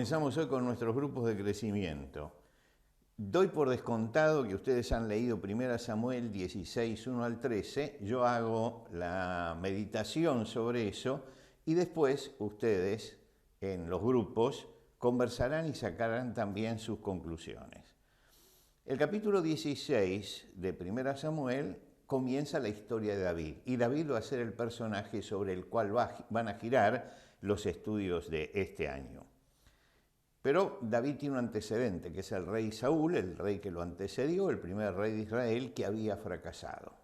Comenzamos hoy con nuestros grupos de crecimiento. Doy por descontado que ustedes han leído 1 Samuel 16, 1 al 13. Yo hago la meditación sobre eso y después ustedes en los grupos conversarán y sacarán también sus conclusiones. El capítulo 16 de 1 Samuel comienza la historia de David y David va a ser el personaje sobre el cual van a girar los estudios de este año. Pero David tiene un antecedente, que es el rey Saúl, el rey que lo antecedió, el primer rey de Israel, que había fracasado.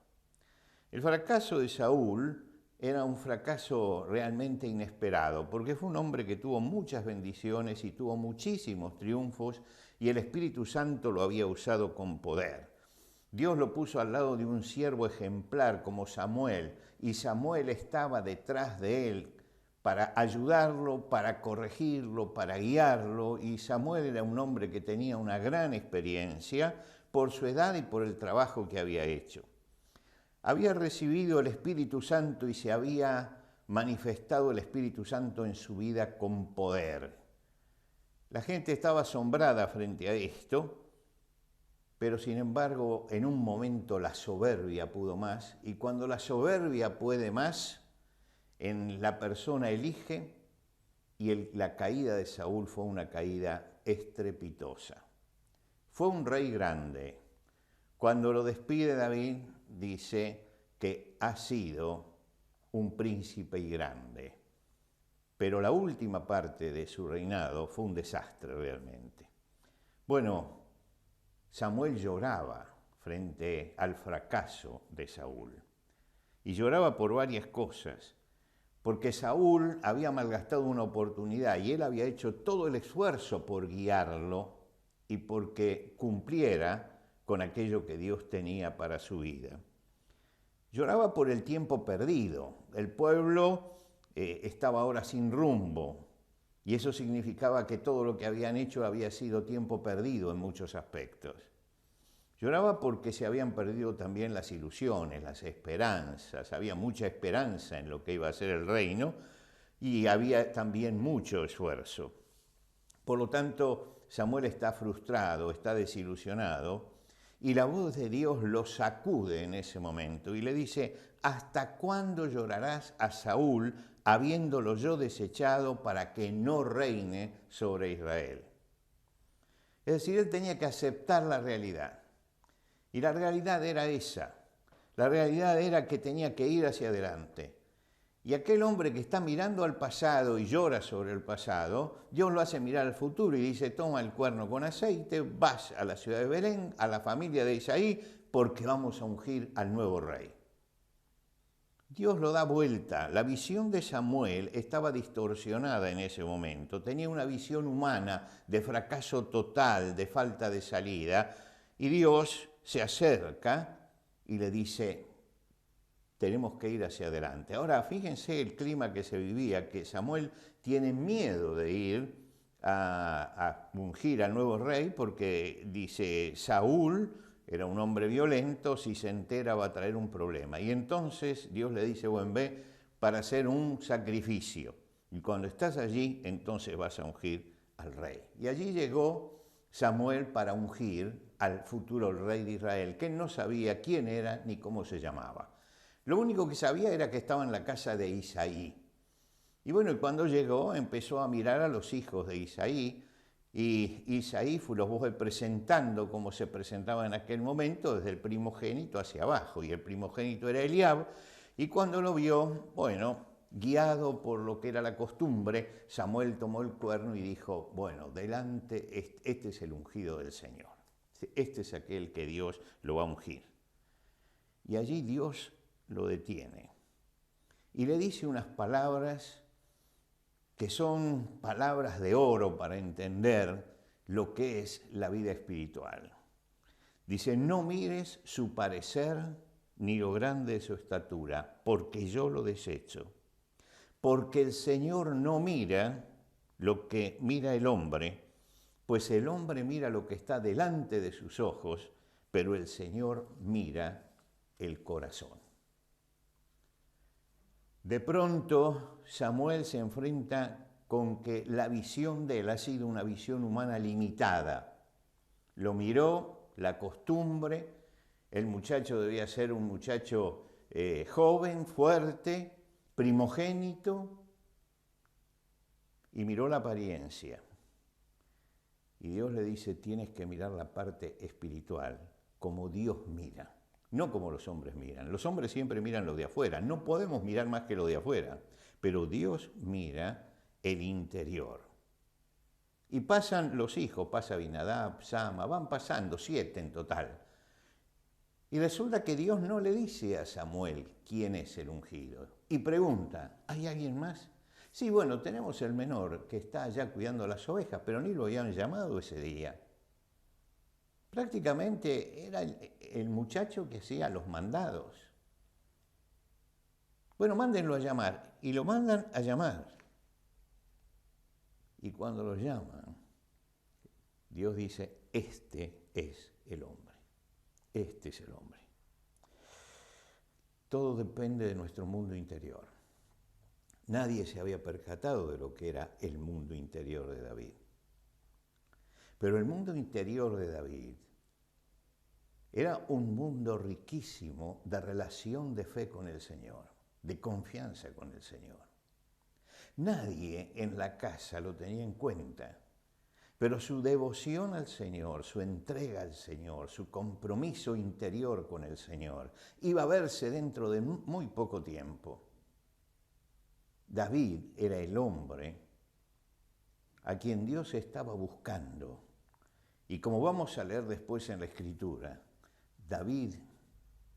El fracaso de Saúl era un fracaso realmente inesperado, porque fue un hombre que tuvo muchas bendiciones y tuvo muchísimos triunfos, y el Espíritu Santo lo había usado con poder. Dios lo puso al lado de un siervo ejemplar como Samuel, y Samuel estaba detrás de él, para ayudarlo, para corregirlo, para guiarlo, y Samuel era un hombre que tenía una gran experiencia por su edad y por el trabajo que había hecho. Había recibido el Espíritu Santo y se había manifestado el Espíritu Santo en su vida con poder. La gente estaba asombrada frente a esto, pero sin embargo en un momento la soberbia pudo más, y cuando la soberbia puede más, en la persona elige, y la caída de Saúl fue una caída estrepitosa. Fue un rey grande. Cuando lo despide David, dice que ha sido un príncipe y grande. Pero la última parte de su reinado fue un desastre realmente. Bueno, Samuel lloraba frente al fracaso de Saúl. Y lloraba por varias cosas. Porque Saúl había malgastado una oportunidad y él había hecho todo el esfuerzo por guiarlo y porque cumpliera con aquello que Dios tenía para su vida. Lloraba por el tiempo perdido. El pueblo estaba ahora sin rumbo y eso significaba que todo lo que habían hecho había sido tiempo perdido en muchos aspectos. Lloraba porque se habían perdido también las ilusiones, las esperanzas. Había mucha esperanza en lo que iba a ser el reino y había también mucho esfuerzo. Por lo tanto, Samuel está frustrado, está desilusionado y la voz de Dios lo sacude en ese momento y le dice: ¿hasta cuándo llorarás a Saúl habiéndolo yo desechado para que no reine sobre Israel? Es decir, él tenía que aceptar la realidad. Y la realidad era esa. La realidad era que tenía que ir hacia adelante. Y aquel hombre que está mirando al pasado y llora sobre el pasado, Dios lo hace mirar al futuro y dice: toma el cuerno con aceite, vas a la ciudad de Belén, a la familia de Isaí, porque vamos a ungir al nuevo rey. Dios lo da vuelta. La visión de Samuel estaba distorsionada en ese momento. Tenía una visión humana de fracaso total, de falta de salida, y Dios se acerca y le dice: tenemos que ir hacia adelante. Ahora, fíjense el clima que se vivía, que Samuel tiene miedo de ir a ungir al nuevo rey, porque dice: Saúl era un hombre violento, si se entera va a traer un problema. Y entonces Dios le dice: bueno, ve para hacer un sacrificio. Y cuando estás allí, entonces vas a ungir al rey. Y allí llegó Samuel para ungir al futuro rey de Israel, que no sabía quién era ni cómo se llamaba. Lo único que sabía era que estaba en la casa de Isaí. Y bueno, cuando llegó empezó a mirar a los hijos de Isaí, y Isaí los fue presentando como se presentaba en aquel momento, desde el primogénito hacia abajo, y el primogénito era Eliab, y cuando lo vio, bueno, guiado por lo que era la costumbre, Samuel tomó el cuerno y dijo: bueno, delante, este es el ungido del Señor. Este es aquel que Dios lo va a ungir. Y allí Dios lo detiene y le dice unas palabras que son palabras de oro para entender lo que es la vida espiritual. Dice: no mires su parecer ni lo grande de su estatura, porque yo lo desecho. Porque el Señor no mira lo que mira el hombre, pues el hombre mira lo que está delante de sus ojos, pero el Señor mira el corazón. De pronto Samuel se enfrenta con que la visión de él ha sido una visión humana limitada. Lo miró, la costumbre, el muchacho debía ser un muchacho joven, fuerte, primogénito, y miró la apariencia. Y Dios le dice, tienes que mirar la parte espiritual, como Dios mira, no como los hombres miran. Los hombres siempre miran lo de afuera, no podemos mirar más que lo de afuera, pero Dios mira el interior. Y pasan los hijos, pasa Abinadab, Sama, van pasando 7 en total. Y resulta que Dios no le dice a Samuel quién es el ungido. Y pregunta, ¿hay alguien más? Sí, bueno, tenemos el menor que está allá cuidando las ovejas, pero ni lo habían llamado ese día. Prácticamente era el muchacho que hacía los mandados. Bueno, mándenlo a llamar. Y lo mandan a llamar. Y cuando lo llaman, Dios dice, este es el hombre. Este es el hombre. Todo depende de nuestro mundo interior. Nadie se había percatado de lo que era el mundo interior de David. Pero el mundo interior de David era un mundo riquísimo de relación de fe con el Señor, de confianza con el Señor. Nadie en la casa lo tenía en cuenta, pero su devoción al Señor, su entrega al Señor, su compromiso interior con el Señor, iba a verse dentro de muy poco tiempo. David era el hombre a quien Dios estaba buscando. Y como vamos a leer después en la Escritura, David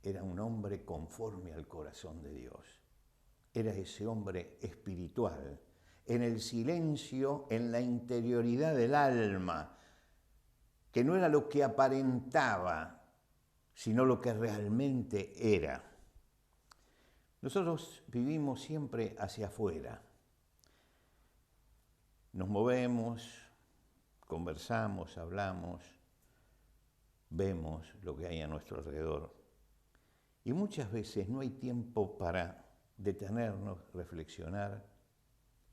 era un hombre conforme al corazón de Dios. Era ese hombre espiritual, en el silencio, en la interioridad del alma, que no era lo que aparentaba, sino lo que realmente era. Nosotros vivimos siempre hacia afuera. Nos movemos, conversamos, hablamos, vemos lo que hay a nuestro alrededor. Y muchas veces no hay tiempo para detenernos, reflexionar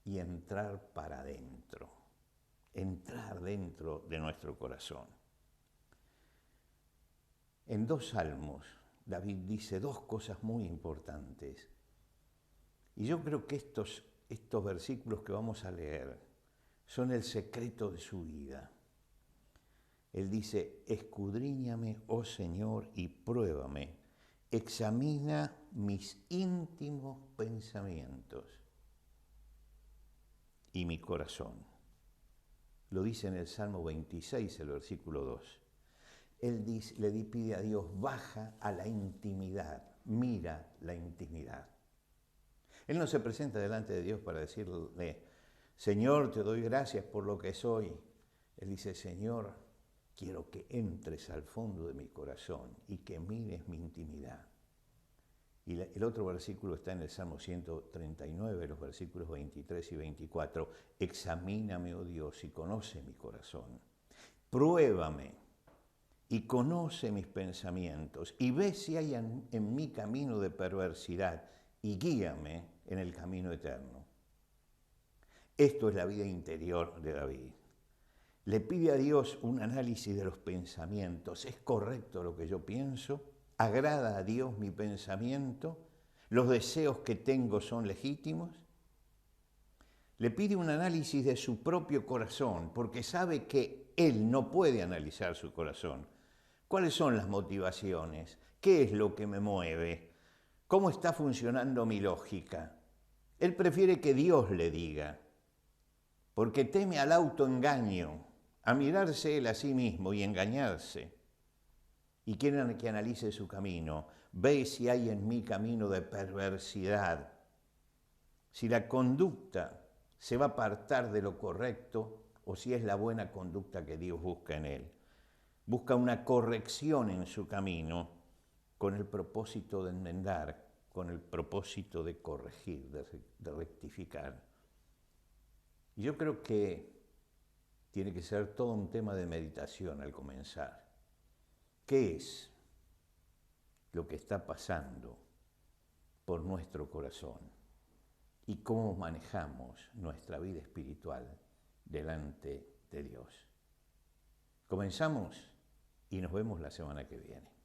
y entrar para adentro, entrar dentro de nuestro corazón. En 2 salmos, David dice 2 cosas muy importantes. Y yo creo que estos versículos que vamos a leer son el secreto de su vida. Él dice, escudriñame, oh Señor, y pruébame. Examina mis íntimos pensamientos y mi corazón. Lo dice en el Salmo 26, el versículo 2. Él le pide a Dios, baja a la intimidad, mira la intimidad. Él no se presenta delante de Dios para decirle, Señor, te doy gracias por lo que soy. Él dice, Señor, quiero que entres al fondo de mi corazón y que mires mi intimidad. Y el otro versículo está en el Salmo 139, los versículos 23 y 24. Examíname, oh Dios, y conoce mi corazón. Pruébame y conoce mis pensamientos y ve si hay en mí camino de perversidad y guíame en el camino eterno. Esto es la vida interior de David. Le pide a Dios un análisis de los pensamientos. ¿Es correcto lo que yo pienso? ¿Agrada a Dios mi pensamiento? ¿Los deseos que tengo son legítimos? Le pide un análisis de su propio corazón, porque sabe que él no puede analizar su corazón. ¿Cuáles son las motivaciones? ¿Qué es lo que me mueve? ¿Cómo está funcionando mi lógica? Él prefiere que Dios le diga, porque teme al autoengaño, a mirarse él a sí mismo y engañarse. Y quiere que analice su camino. Ve si hay en mí camino de perversidad. Si la conducta se va a apartar de lo correcto o si es la buena conducta que Dios busca en él. Busca una corrección en su camino con el propósito de enmendar, con el propósito de corregir, de rectificar. Y yo creo que tiene que ser todo un tema de meditación al comenzar. ¿Qué es lo que está pasando por nuestro corazón? y cómo manejamos nuestra vida espiritual delante de Dios. Comenzamos y nos vemos la semana que viene.